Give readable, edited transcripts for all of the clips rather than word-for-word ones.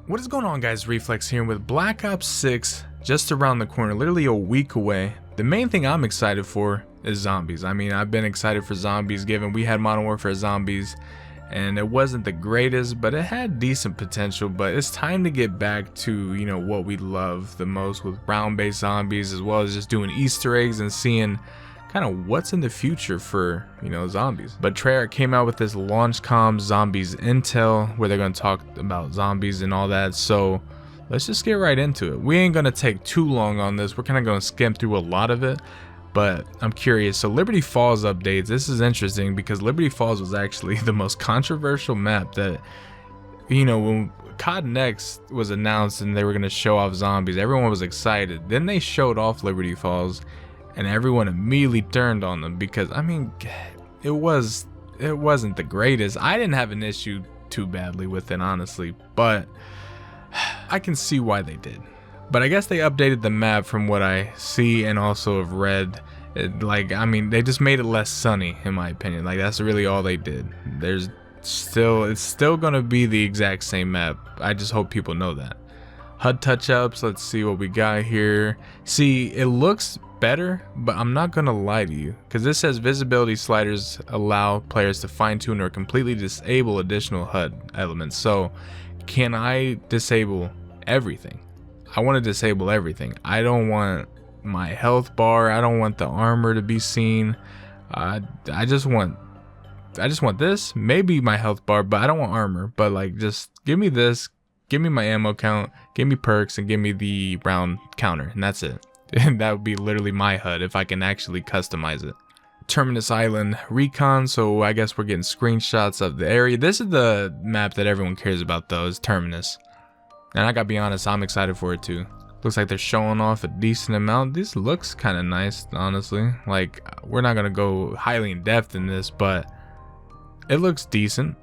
What is going on, guys? Reflex here with Black Ops 6 just around the corner, literally a week away. The main thing I'm excited for is zombies. I mean, I've been excited for zombies given we had Modern Warfare zombies and it wasn't the greatest, but it had decent potential. But it's time to get back to, you know, what we love the most with round-based zombies, as well as just doing Easter eggs and seeing kind of what's in the future for, you know, zombies. But Treyarch came out with this launch comm zombies intel where they're going to talk about zombies and all that. So let's just get right into it. We ain't going to take too long on this. We're kind of going to skim through a lot of it, but I'm curious. So Liberty Falls updates. This is interesting because Liberty Falls was actually the most controversial map that, you know, when COD Next was announced and they were going to show off zombies, everyone was excited. Then they showed off Liberty Falls and everyone immediately turned on them because, I mean, it wasn't the greatest. I didn't have an issue too badly with it, honestly, but I can see why they did. But I guess they updated the map from what I see and also have read. I mean, they just made it less sunny, in my opinion. Like, that's really all they did. It's still gonna be the exact same map. I just hope people know that. HUD touch-ups, let's see what we got here. See, it looks better, but I'm not gonna lie to you, because this says visibility sliders allow players to fine-tune or completely disable additional HUD elements. So can I disable everything? I want to disable everything. I don't want my health bar, I don't want the armor to be seen. I just want this, maybe my health bar, but I don't want armor. But like, just give me this, give me my ammo count, give me perks, and give me the round counter, and that's it. And that would be literally my HUD if I can actually customize it. Terminus Island recon, so I guess we're getting screenshots of the area. This is the map that everyone cares about though, is Terminus. And I gotta be honest, I'm excited for it too. Looks like they're showing off a decent amount. This looks kind of nice, honestly. Like, we're not gonna go highly in depth in this, but it looks decent.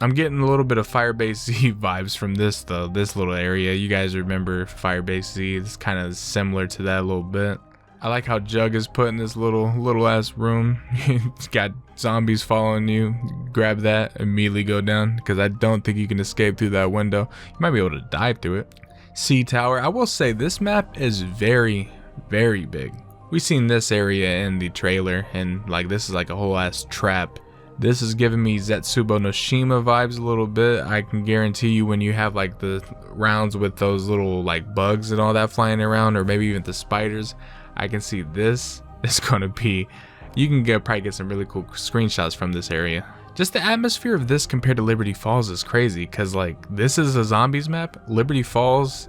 I'm getting a little bit of Firebase Z vibes from this though, this little area. You guys remember Firebase Z? It's kind of similar to that a little bit. I like how Jug is put in this little ass room. It's got zombies following you. Grab that, immediately go down, because I don't think you can escape through that window. You might be able to dive through it. Sea Tower. I will say this map is very, very big. We've seen this area in the trailer, and like, this is like a whole ass trap. This is giving me Zetsubo no Shima vibes a little bit. I can guarantee you when you have like the rounds with those little like bugs and all that flying around, or maybe even the spiders, I can see this is going to be, you can probably get some really cool screenshots from this area. Just the atmosphere of this compared to Liberty Falls is crazy, because like, this is a zombies map. Liberty Falls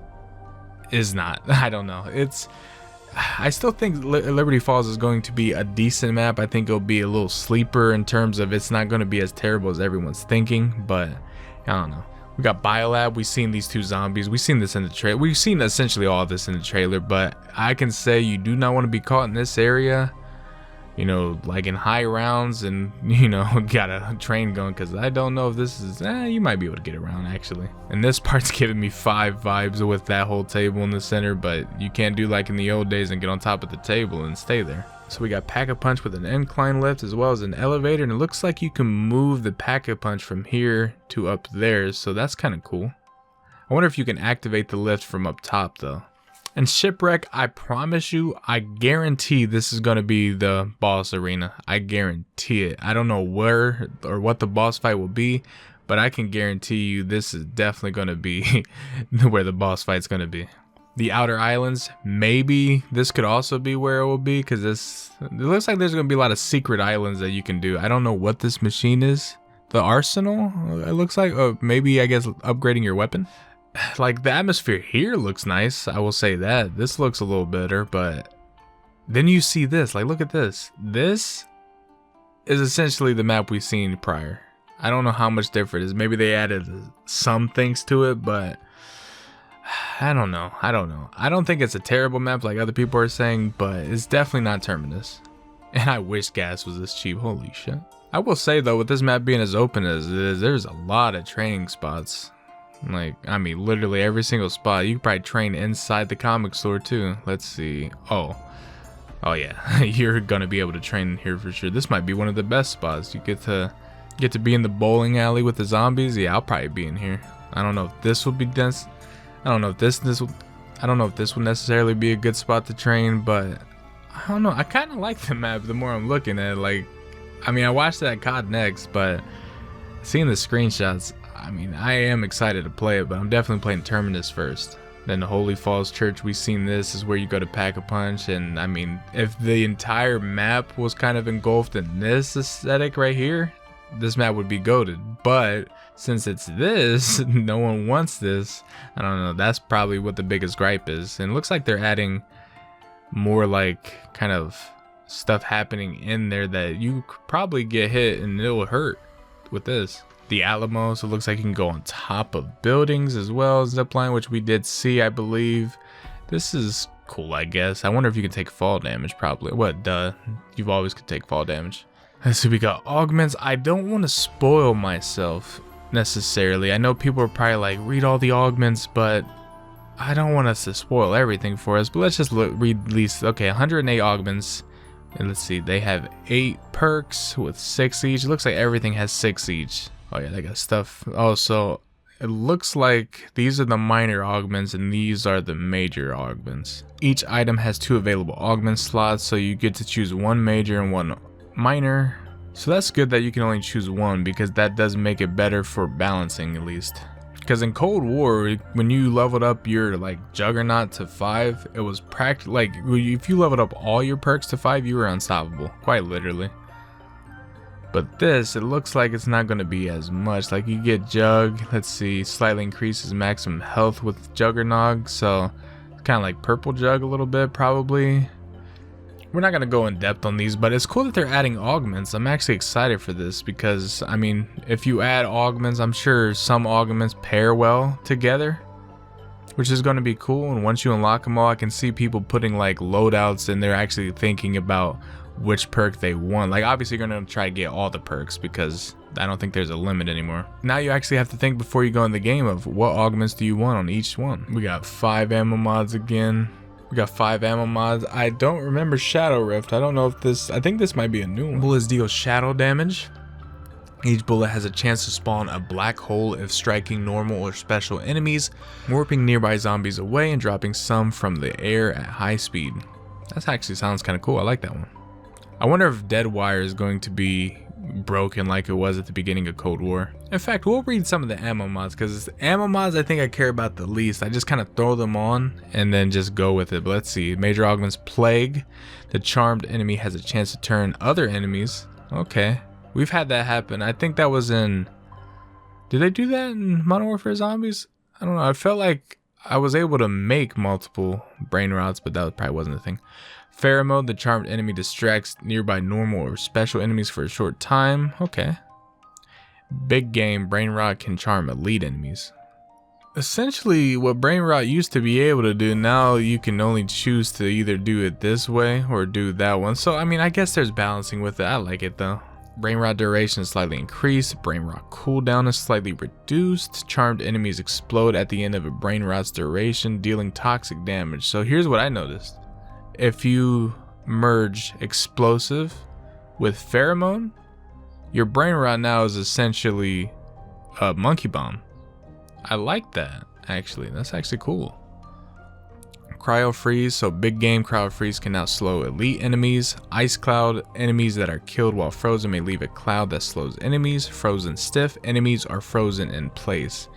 is not. I don't know. I still think Liberty Falls is going to be a decent map. I think it'll be a little sleeper in terms of it's not going to be as terrible as everyone's thinking, but I don't know. We got Biolab. We've seen these two zombies. We've seen this in the trailer. We've seen essentially all of this in the trailer, but I can say you do not want to be caught in this area, you know, like in high rounds, and, you know, got a train going, because I don't know if this is, you might be able to get around actually. And this part's giving me 5 vibes with that whole table in the center, but you can't do like in the old days and get on top of the table and stay there. So we got Pack-a-Punch with an incline lift as well as an elevator, and it looks like you can move the Pack-a-Punch from here to up there, so that's kind of cool. I wonder if you can activate the lift from up top though. And Shipwreck, I promise you, I guarantee this is going to be the boss arena. I guarantee it. I don't know where or what the boss fight will be, but I can guarantee you this is definitely going to be where the boss fight's going to be. The Outer Islands, maybe this could also be where it will be, because it looks like there's going to be a lot of secret islands that you can do. I don't know what this machine is. The arsenal, it looks like, maybe I guess upgrading your weapon. Like, the atmosphere here looks nice, I will say that. This looks a little better, but then you see this. Like, look at this. This is essentially the map we've seen prior. I don't know how much different it is. Maybe they added some things to it, but I don't know. I don't think it's a terrible map like other people are saying, but it's definitely not Terminus. And I wish gas was this cheap. Holy shit. I will say though, with this map being as open as it is, there's a lot of training spots. Like, I mean, literally every single spot. You could probably train inside the comic store too. Let's see. Oh yeah, you're gonna be able to train in here for sure. This might be one of the best spots. You get to be in the bowling alley with the zombies. Yeah, I'll probably be in here. I don't know if this would be dense. I don't know if I don't know if this would necessarily be a good spot to train, but I don't know. I kind of like the map the more I'm looking at it. Like, I mean, I watched that COD Next, but seeing the screenshots, I mean, I am excited to play it, but I'm definitely playing Terminus first. Then the Holy Falls Church, we've seen this is where you go to pack a punch, and I mean, if the entire map was kind of engulfed in this aesthetic right here, this map would be goated. But since it's this, no one wants this. I don't know, that's probably what the biggest gripe is. And it looks like they're adding more like kind of stuff happening in there that you could probably get hit and it'll hurt with this. The Alamo, so it looks like you can go on top of buildings as well as zipline, which we did see, I believe. This is cool, I guess. I wonder if you can take fall damage, probably. What, duh. You've always could take fall damage. Let's see, we got augments. I don't want to spoil myself necessarily. I know people are probably like, read all the augments, but I don't want us to spoil everything for us. But let's just read at least, okay, 108 augments. And let's see, they have 8 perks with 6 each. It looks like everything has 6 each. Oh yeah, they got stuff. Oh, so it looks like these are the minor augments and these are the major augments. Each item has 2 available augment slots, so you get to choose 1 major and 1 minor. So that's good that you can only choose 1, because that does make it better for balancing at least. Because in Cold War, when you leveled up your like Juggernaut to 5, it was practically like if you leveled up all your perks to 5, you were unstoppable, quite literally. But this, it looks like it's not going to be as much. Like you get Jug, let's see, slightly increases maximum health with Juggernog, so it's kind of like Purple Jug a little bit probably. We're not going to go in depth on these, but it's cool that they're adding augments. I'm actually excited for this because, I mean, if you add augments, I'm sure some augments pair well together, which is going to be cool. And once you unlock them all, I can see people putting like loadouts and they're actually thinking about which perk they want. Like obviously you're going to try to get all the perks because I don't think there's a limit anymore. Now you actually have to think before you go in the game of what augments do you want on each one. We got 5 ammo mods again. We got 5 ammo mods. I don't remember Shadow Rift. I don't know if this, I think this might be a new one. Bullets deal shadow damage. Each bullet has a chance to spawn a black hole if striking normal or special enemies, warping nearby zombies away and dropping some from the air at high speed. That actually sounds kind of cool. I like that one. I wonder if Dead Wire is going to be broken like it was at the beginning of Cold War. In fact, we'll read some of the ammo mods because ammo mods I think I care about the least. I just kind of throw them on and then just go with it. But let's see. Major augments Plague. The charmed enemy has a chance to turn other enemies. Okay. We've had that happen. I think that was in... Did they do that in Modern Warfare Zombies? I don't know. I felt like I was able to make multiple brain rots, but that probably wasn't a thing. Pheromone, the charmed enemy distracts nearby normal or special enemies for a short time. Okay. Big Game, Brain Rot can charm elite enemies. Essentially, what Brain Rot used to be able to do, now you can only choose to either do it this way or do that one. So, I mean, I guess there's balancing with it. I like it though. Brain Rot duration is slightly increased. Brain Rot cooldown is slightly reduced. Charmed enemies explode at the end of a Brain Rot's duration, dealing toxic damage. So here's what I noticed. If you merge explosive with pheromone, your brain rot now is essentially a monkey bomb. I like that actually. That's actually cool. Cryo freeze, so Big Game cryo freeze can now slow elite enemies. Ice cloud, enemies that are killed while frozen may leave a cloud that slows enemies. Frozen stiff, enemies are frozen in place.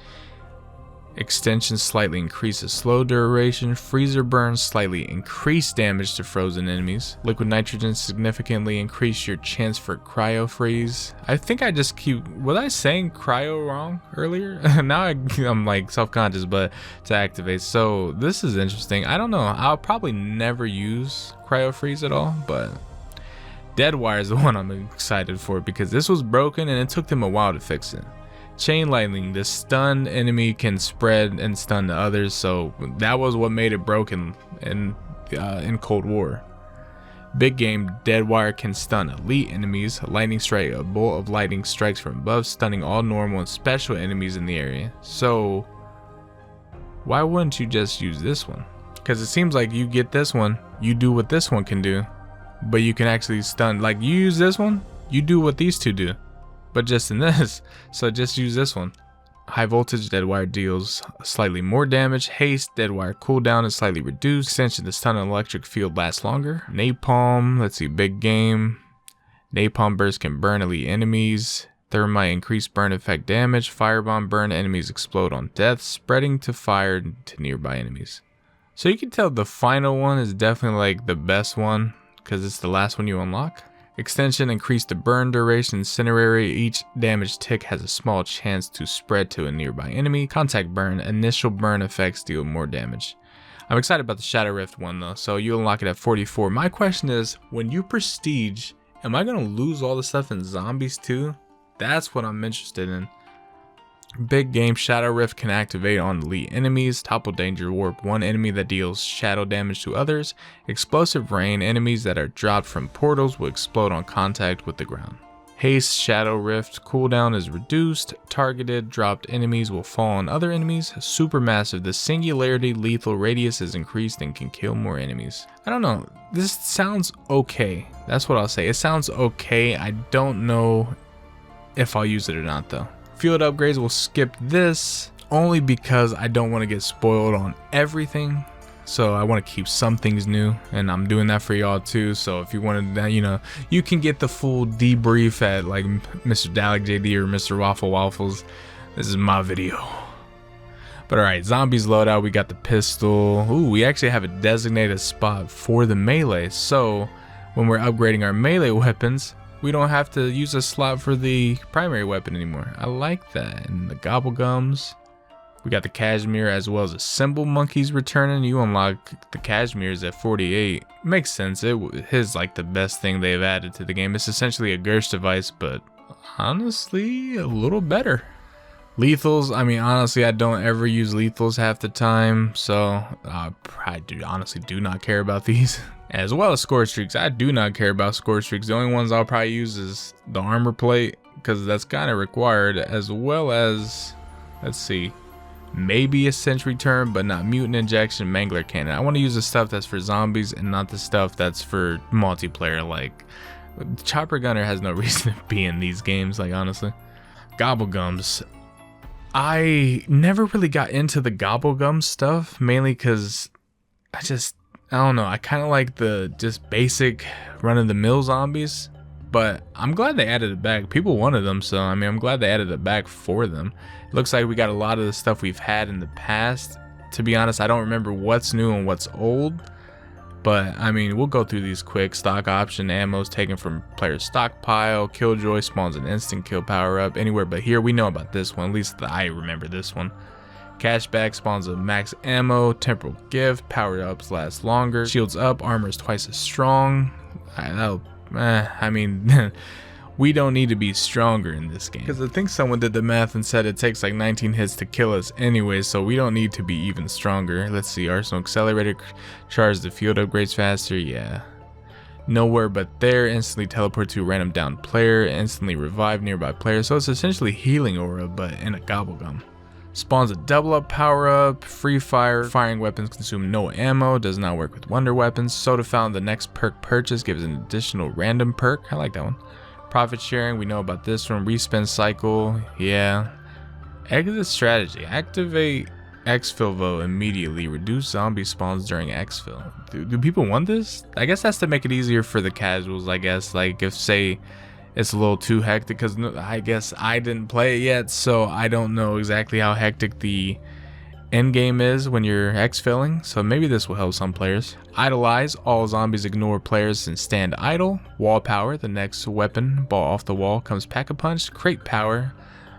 Extension slightly increases slow duration. Freezer burn slightly increase damage to frozen enemies. Liquid nitrogen significantly increase your chance for cryo freeze. I think I just keep, was I saying cryo wrong earlier? Now I'm like self-conscious, but to activate. So this is interesting. I don't know. I'll probably never use cryo freeze at all, but Dead Wire is the one I'm excited for because this was broken and it took them a while to fix it. Chain lightning, the stunned enemy can spread and stun the others, so that was what made it broken in Cold War. Big Game, Dead Wire can stun elite enemies. Lightning strike, a bolt of lightning strikes from above, stunning all normal and special enemies in the area. So why wouldn't you just use this one? Because it seems like you get this one, you do what this one can do, but you can actually stun. Like you use this one, you do what these two do, but just in this. So just use this one. High voltage dead wire deals slightly more damage. Haste dead wire cooldown is slightly reduced. Extension, the stun and electric field lasts longer. Napalm, let's see, big game. Napalm burst can burn elite enemies. Thermite increase burn effect damage. Firebomb burn enemies explode on death, spreading to fire to nearby enemies. So you can tell the final one is definitely like the best one because it's the last one you unlock. Extension, increase the burn duration. Incinerary, each damage tick has a small chance to spread to a nearby enemy. Contact burn, initial burn effects deal more damage. I'm excited about the Shadow Rift one though, so you unlock it at 44. My question is, when you prestige, am I gonna lose all the stuff in zombies too? That's what I'm interested in. Big game, Shadow Rift can activate on elite enemies. Topple danger warp, one enemy that deals shadow damage to others. Explosive rain, enemies that are dropped from portals will explode on contact with the ground. Haste, Shadow Rift, cooldown is reduced. Targeted dropped enemies will fall on other enemies. Supermassive, the singularity lethal radius is increased and can kill more enemies. I don't know, this sounds okay. That's what I'll say. It sounds okay. I don't know if I'll use it or not though. Field upgrades, will skip this only because I don't want to get spoiled on everything. So I want to keep some things new, and I'm doing that for y'all too. So if you wanted that, you know, you can get the full debrief at like Mr. Dalek JD or Mr. Waffle Waffles. This is my video. But alright, zombies loadout, we got the pistol. Ooh, we actually have a designated spot for the melee. So when we're upgrading our melee weapons, we don't have to use a slot for the primary weapon anymore. I like that. And the Gobblegums. We got the Cashmere as well as the Symbol Monkeys returning. You unlock the Cashmere's at 48. Makes sense. His like the best thing they've added to the game. It's essentially a Gersh device, but honestly a little better. Lethals, I mean, honestly, I don't ever use lethals half the time, so I honestly do not care about these. As well as score streaks, I do not care about score streaks. The only ones I'll probably use is the armor plate, because that's kind of required, as well as, let's see, maybe a sentry turn, but not mutant injection, mangler cannon. I want to use the stuff that's for zombies and not the stuff that's for multiplayer. Like, chopper gunner has no reason to be in these games, like, honestly. Gobblegums. I never really got into the Gobblegum stuff, mainly because I don't know, I kind of like the just basic run-of-the-mill zombies, but I'm glad they added it back. People wanted them, so I mean, I'm glad they added it back for them. It looks like we got a lot of the stuff we've had in the past. To be honest, I don't remember what's new and what's old, but I mean, we'll go through these quick. Stock option ammos taken from player stockpile. Killjoy spawns an instant kill power up anywhere but here. We know about this one, at least I remember this one. Cashback spawns a max ammo. Temporal gift, power ups last longer. Shields up, armor is twice as strong. I mean, we don't need to be stronger in this game, because I think someone did the math and said it takes like 19 hits to kill us anyway, so we don't need to be even stronger. Let's see, Arsenal Accelerator, charge the field upgrades faster, yeah. Nowhere but there, instantly teleport to a random down player, instantly revive nearby player, so it's essentially healing aura, but in a Gobblegum. Spawns a double up power up, free fire, firing weapons consume no ammo, does not work with wonder weapons. Soda fountain, the next perk purchase gives an additional random perk, I like that one. Profit sharing, we know about this one. Respin cycle, yeah. Exit strategy, activate exfil vote immediately, reduce zombie spawns during exfil. Do people want this? I guess that's to make it easier for the casuals, I guess. Like if say it's a little too hectic, because I guess I didn't play it yet, so I don't know exactly how hectic the end game is when you're exfilling, so maybe this will help some players. Idolize, all zombies ignore players and stand idle. Wall power, the next weapon, ball off the wall comes pack-a-punch. Crate power,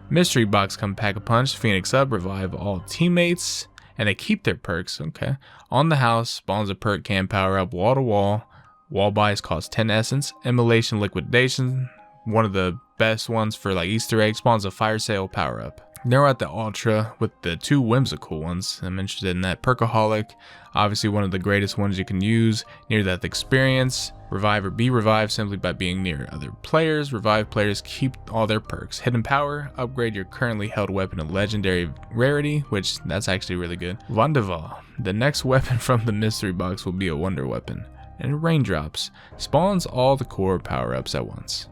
mystery box come pack-a-punch. Phoenix up, revive all teammates, and they keep their perks, okay. On the house, spawns a perk can power up. Wall to wall, wall buys cost 10 essence. Immolation liquidation, one of the best ones for like Easter egg, spawns a fire sale power up. Now we're at the Ultra with the two whimsical ones. I'm interested in that. Perkaholic, obviously one of the greatest ones you can use. Near death experience, revive or be revived simply by being near other players. Revive players keep all their perks. Hidden power, upgrade your currently held weapon to legendary rarity, which that's actually really good. Vandeval, the next weapon from the mystery box will be a wonder weapon. And raindrops, spawns all the core power ups at once.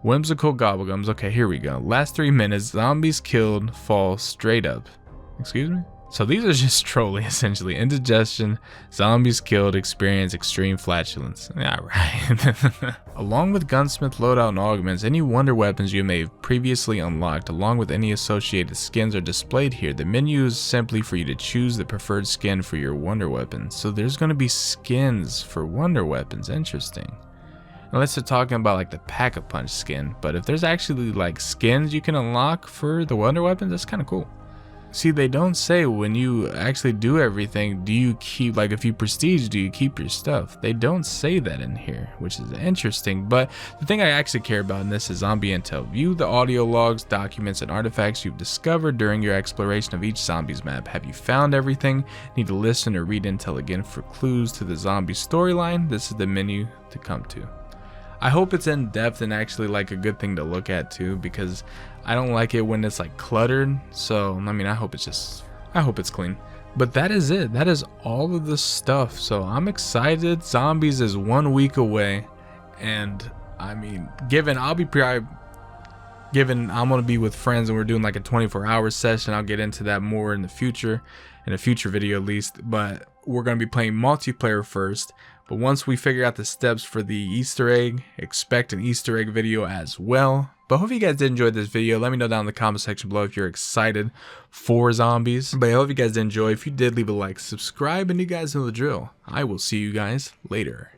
Whimsical Gobblegums. Okay, here we go. Last 3 minutes, zombies killed fall straight up. Excuse me? So these are just trolling essentially. Indigestion, zombies killed, experience extreme flatulence. Yeah, right. Along with gunsmith loadout and augments, any wonder weapons you may have previously unlocked, along with any associated skins, are displayed here. The menu is simply for you to choose the preferred skin for your wonder weapon. So there's going to be skins for wonder weapons. Interesting. Unless they're talking about like the Pack-a-Punch skin, but if there's actually like skins you can unlock for the wonder weapons, that's kind of cool. See, they don't say when you actually do everything, do you keep, like if you prestige, do you keep your stuff? They don't say that in here, which is interesting. But the thing I actually care about in this is zombie intel. View the audio logs, documents, and artifacts you've discovered during your exploration of each zombies map. Have you found everything? Need to listen or read intel again for clues to the zombie storyline? This is the menu to come to. I hope it's in depth and actually like a good thing to look at too, because I don't like it when it's like cluttered. So I mean, I hope it's clean. But that is it. That is all of the stuff. So I'm excited. Zombies is 1 week away, and I mean, given I'm gonna be with friends and we're doing like a 24-hour session, I'll get into that more in the future, in a future video at least. But we're gonna be playing multiplayer first. But once we figure out the steps for the Easter egg, expect an Easter egg video as well. But hope you guys did enjoy this video. Let me know down in the comment section below if you're excited for zombies. But I hope you guys did enjoy. If you did, leave a like, subscribe, and you guys know the drill. I will see you guys later.